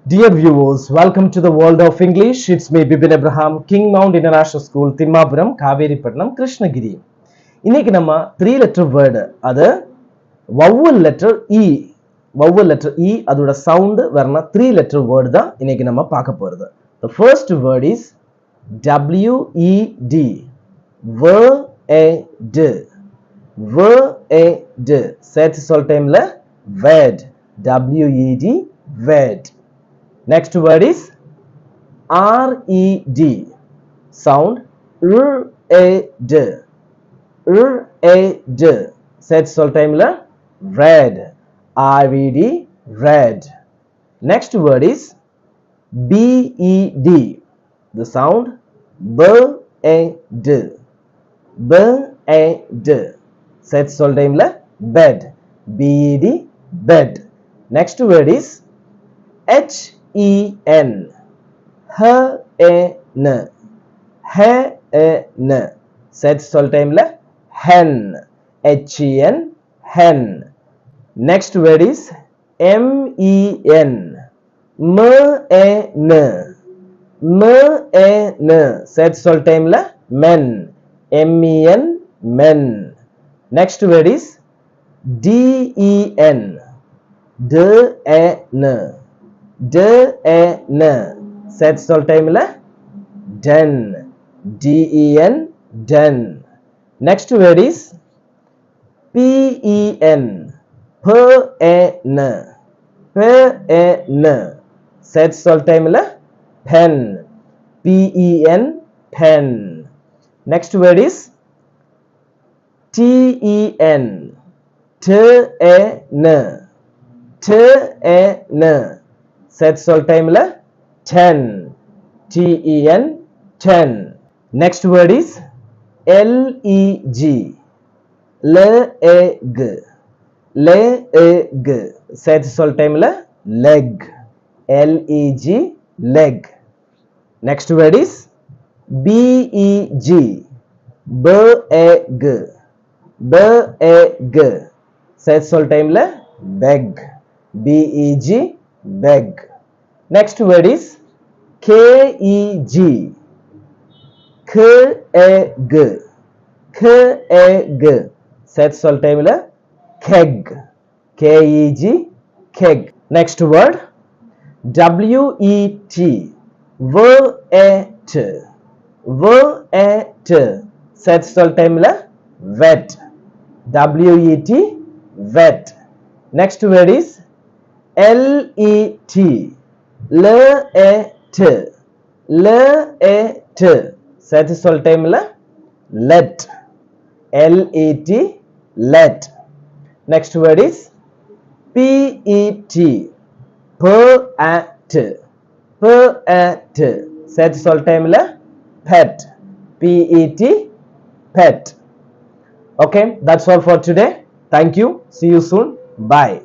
Dear viewers, welcome to the world of English. It's me, Bibin Abraham, King Mount International School, Timmapuram, Kaveri Patnam, Krishnagiri. இன்னைக்கு நம்ம 3 letter word, அது vowel letter E, அதோட sound வரனா 3 letter word தான் இன்னைக்கு நம்ம பார்க்க போறது. The first word is W-E-D, word, word. சேர்த்து சொல்லிட்டேன்ல, word, W-E-D, word. Next word is R-E-D, sound R-A-D, R-A-D. Set சொல்லிட்டேன்ல, red, R-E-D, red. Next word is B-E-D, the sound B-A-D, B-A-D. Set சொல்லிட்டேன்ல, bed, B-E-D, bed. Next word is H-E-N, H-E-N, H-E-N. Set சொல்லிட்டேன்ல, hen, H-E-N, hen. Next word is M-E-N, M-E-N, M-E-N. Set சொல்லிட்டேன்ல, men, M-E-N, men. Next word is D-E-N, D-E-N, D-E-N. Set சொல்லிட்டேன்ல, den, D-E-N, den. Next word is P-E-N, P-E-N, P-E-N. Set சொல்லிட்டேன்ல, pen, P-E-N, pen. Next word is T-E-N, T-E-N, T-E-N. Set சொல்லிட்டேன்ல, ten, T-E-N, ten. Next word is L-E-G, leg, leg. Set சொல்லிட்டேன்ல, leg, L-E-G, leg. Next word is B-E-G, beg, beg. Set சொல்லிட்டேன்ல, beg, B-E-G, beg. Next word is K-E-G, keg, keg. Set சொல்லிட்டேன்ல, keg, K-E-G, keg. Next word W-E-T, wet, wet. Set சொல்லிட்டேன்ல, wet, W-E-T, wet. Next word is L-E-T, let, let. Set சொல்லிட்டேன்ல, let, L-E-T, let. Next word is P-E-T, pet, pet. Set சொல்லிட்டேன்ல, pet, P-E-T, pet. Okay, that's all for today. Thank you. See you soon. Bye.